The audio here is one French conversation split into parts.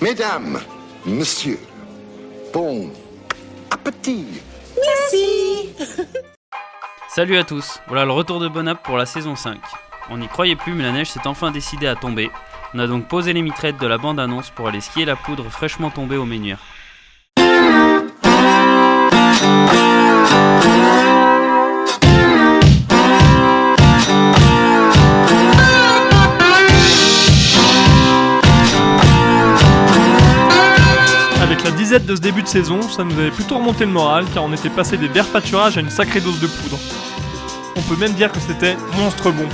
Mesdames, messieurs, bon appétit. Merci. Salut à tous, voilà le retour de Bonap pour la saison 5. On n'y croyait plus mais la neige s'est enfin décidée à tomber. On a donc posé les mitraillettes de la bande-annonce pour aller skier la poudre fraîchement tombée au Ménuire. Avec la disette de ce début de saison, ça nous avait plutôt remonté le moral car on était passé des verts pâturages à une sacrée dose de poudre. On peut même dire que c'était monstre bon.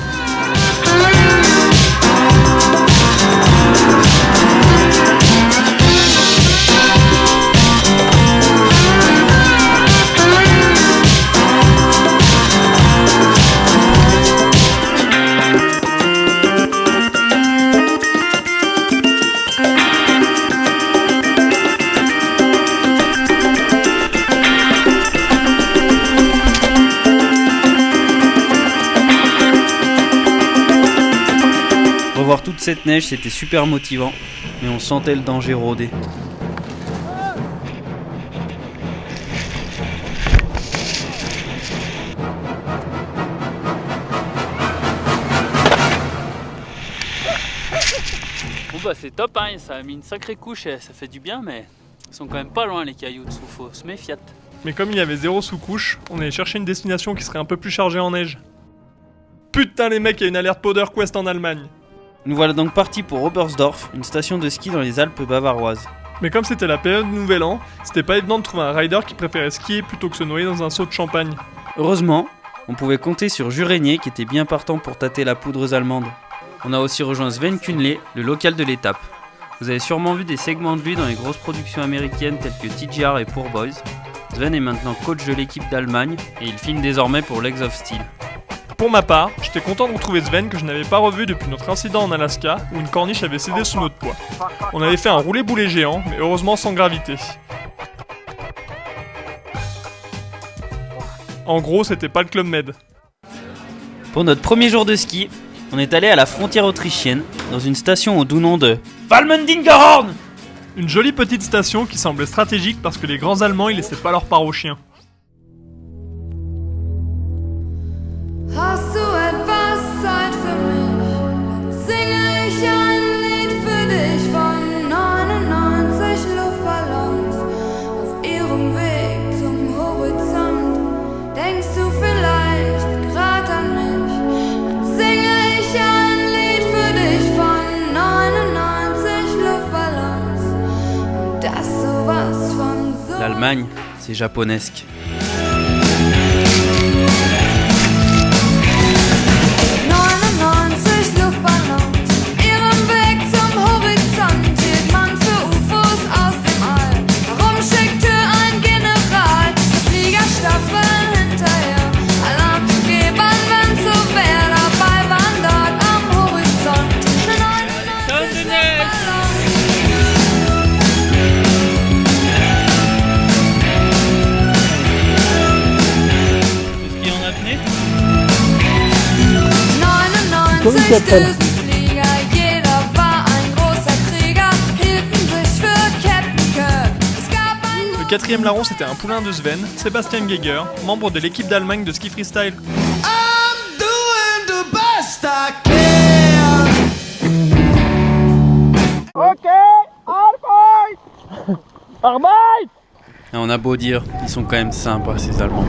Revoir toute cette neige, c'était super motivant, mais on sentait le danger rôder. Bon bah c'est top, hein, ça a mis une sacrée couche et ça fait du bien, mais ils sont quand même pas loin les cailloux dessous, faut se méfier. Mais comme il y avait 0 sous-couche, on allait chercher une destination qui serait un peu plus chargée en neige. Putain les mecs, il y a une alerte Powder Quest en Allemagne. Nous voilà donc partis pour Oberstdorf, une station de ski dans les Alpes bavaroises. Mais comme c'était la période du Nouvel An, c'était pas évident de trouver un rider qui préférait skier plutôt que se noyer dans un seau de champagne. Heureusement, on pouvait compter sur Jules Régnier qui était bien partant pour tâter la poudreuse allemande. On a aussi rejoint Sven Kühnle, le local de l'étape. Vous avez sûrement vu des segments de lui dans les grosses productions américaines telles que TJR et Poor Boys. Sven est maintenant coach de l'équipe d'Allemagne et il filme désormais pour Legs of Steel. Pour ma part, j'étais content de retrouver Sven que je n'avais pas revu depuis notre incident en Alaska où une corniche avait cédé sous notre poids. On avait fait un roulé-boulet géant, mais heureusement sans gravité. En gros, c'était pas le Club Med. Pour notre premier jour de ski, on est allé à la frontière autrichienne, dans une station au doux nom de Valmendingerhorn. Une jolie petite station qui semblait stratégique parce que les grands Allemands ils laissaient pas leur part aux chiens. Hast du etwas Zeit für mich? Singe ich ein Lied für dich von 99 Luftballons auf ihrem Weg zum Horizont. Denkst du vielleicht grad an mich? Dann singe ich ein Lied für dich von 99 Luftballons und das sowas von so. L'Allemagne, c'est japonesque. Comment il s'appelle ? Le quatrième larron c'était un poulain de Sven, Sébastien Geiger, membre de l'équipe d'Allemagne de ski freestyle. Ok, Arbeit! Arbeit! Et on a beau dire, ils sont quand même sympas ces Allemands.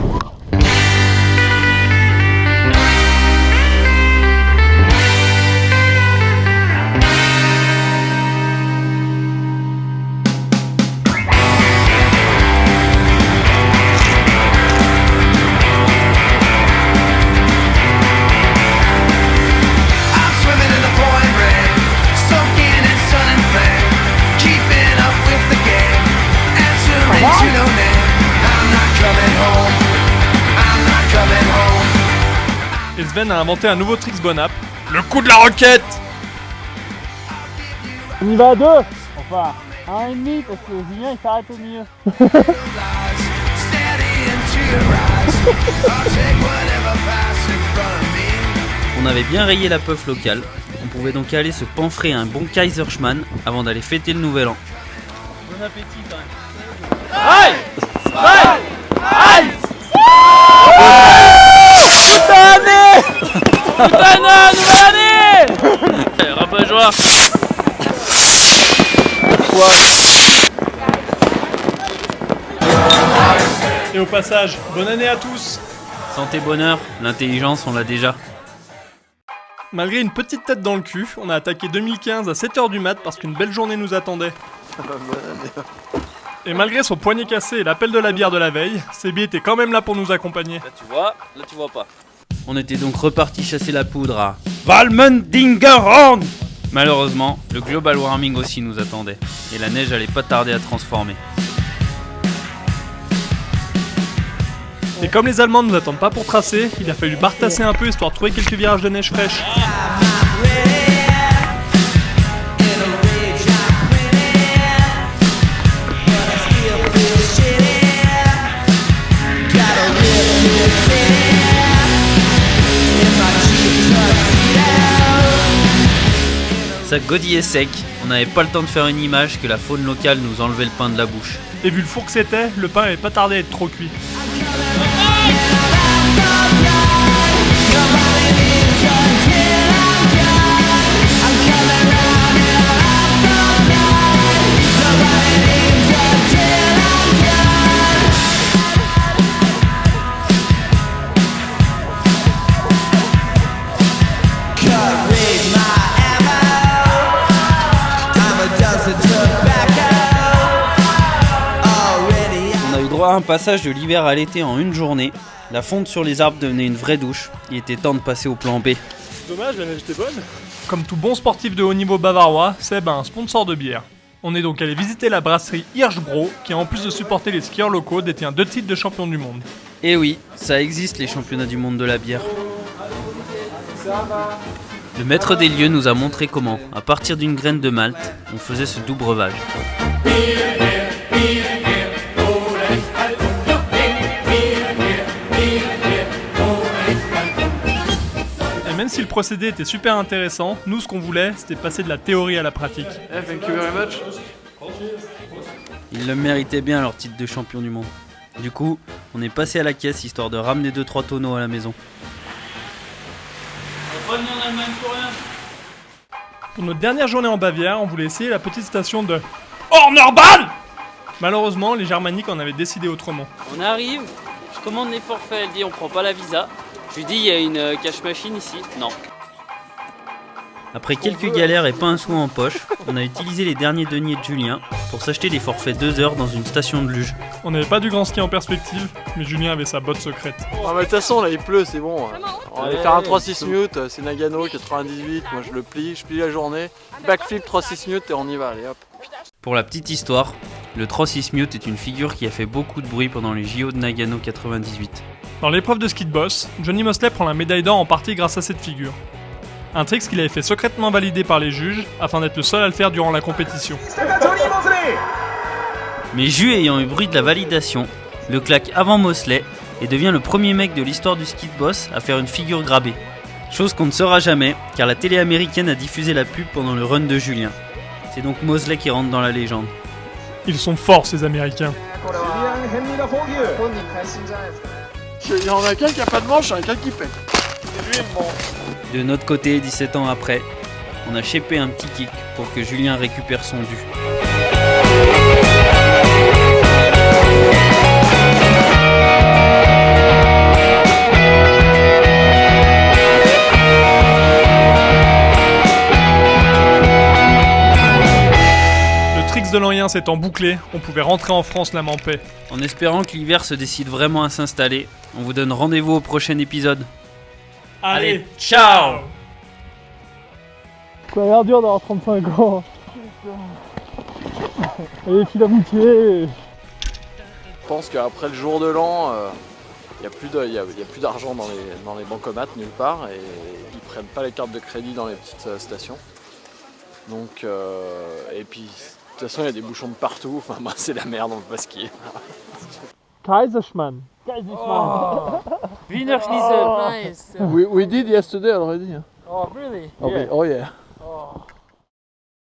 Et Sven a inventé un nouveau tricks Bonap, le coup de la roquette. On y va à deux. Enfin, un et demi parce que Julien il s'arrête au milieu. On avait bien rayé la puff locale, On pouvait donc aller se panfrer un bon Kaiserschmann avant d'aller fêter le nouvel an. Bon appétit quand même. Rabat joie. Et au passage, bonne année à tous. Santé, bonheur, l'intelligence on l'a déjà. Malgré une petite tête dans le cul, on a attaqué 2015 à 7h du mat parce qu'une belle journée nous attendait. Et malgré son poignet cassé et l'appel de la bière de la veille, Sebi était quand même là pour nous accompagner. Là tu vois pas. On était donc reparti chasser la poudre à Valmundingerhorn. Malheureusement, le global warming aussi nous attendait, et la neige allait pas tarder à transformer. Et comme les Allemands ne nous attendent pas pour tracer, il a fallu bartasser un peu histoire de trouver quelques virages de neige fraîche. Ça godillait sec, on n'avait pas le temps de faire une image que la faune locale nous enlevait le pain de la bouche. Et vu le four que c'était, le pain avait pas tardé à être trop cuit. On a eu droit à un passage de l'hiver à l'été en une journée. La fonte sur les arbres devenait une vraie douche. Il était temps de passer au plan B. Dommage, la neige était bonne. Comme tout bon sportif de haut niveau bavarois, Seb a un sponsor de bière. On est donc allé visiter la brasserie Hirschbräu, qui en plus de supporter les skieurs locaux, détient 2 titres de champion du monde. Et oui, ça existe les championnats du monde de la bière. Le maître des lieux nous a montré comment, à partir d'une graine de malt, on faisait ce doux breuvage. Et même si le procédé était super intéressant, nous ce qu'on voulait, c'était passer de la théorie à la pratique. Thank you very much. Ils le méritaient bien leur titre de champion du monde. Du coup, on est passé à la caisse histoire de ramener 2-3 tonneaux à la maison. Pour notre dernière journée en Bavière, on voulait essayer la petite station de Hornerbahn. Malheureusement, les Germaniques en avaient décidé autrement. On arrive, je commande les forfaits, elle dit on prend pas la visa. Je lui dis il y a une cash machine ici. Non. Après quelques galères et pas un sou en poche, on a utilisé les derniers deniers de Julien pour s'acheter des forfaits 2 heures dans une station de luge. On n'avait pas du grand ski en perspective, mais Julien avait sa botte secrète. Ah, mais de toute façon, là il pleut, c'est bon. On va aller faire un 3-6 mute, c'est Nagano 98, moi je plie la journée. Backflip 3-6 mute et on y va, allez hop. Pour la petite histoire, le 3-6 mute est une figure qui a fait beaucoup de bruit pendant les JO de Nagano 98. Dans l'épreuve de ski de boss, Johnny Mosley prend la médaille d'or en partie grâce à cette figure. Un trick qu'il avait fait secrètement valider par les juges afin d'être le seul à le faire durant la compétition. Mais Ju ayant eu bruit de la validation, le claque avant Mosley et devient le premier mec de l'histoire du ski de boss à faire une figure grabée. Chose qu'on ne saura jamais car la télé américaine a diffusé la pub pendant le run de Julien. C'est donc Mosley qui rentre dans la légende. Ils sont forts ces Américains. Il y en a qu'un qui a pas de manche, il y en a qu'un qui pète. De notre côté, 17 ans après, on a chépé un petit kick pour que Julien récupère son dû. Le tricks de l'Orient s'étant bouclé, on pouvait rentrer en France l'âme en paix. En espérant que l'hiver se décide vraiment à s'installer, on vous donne rendez-vous au prochain épisode. Allez, ciao. Ça a l'air dur d'avoir 35 ans. Et les filles d'amitié. Je pense qu'après le jour de l'an, il n'y a plus d'argent dans les bancomates nulle part et ils prennent pas les cartes de crédit dans les petites stations. Donc, et puis de toute façon il y a des bouchons de partout, enfin moi c'est la merde, on peut pas skier. Kaiserschmann. Wiener Schnitzel. We did yesterday already. Oh, really? Oh, Yeah. oh yeah.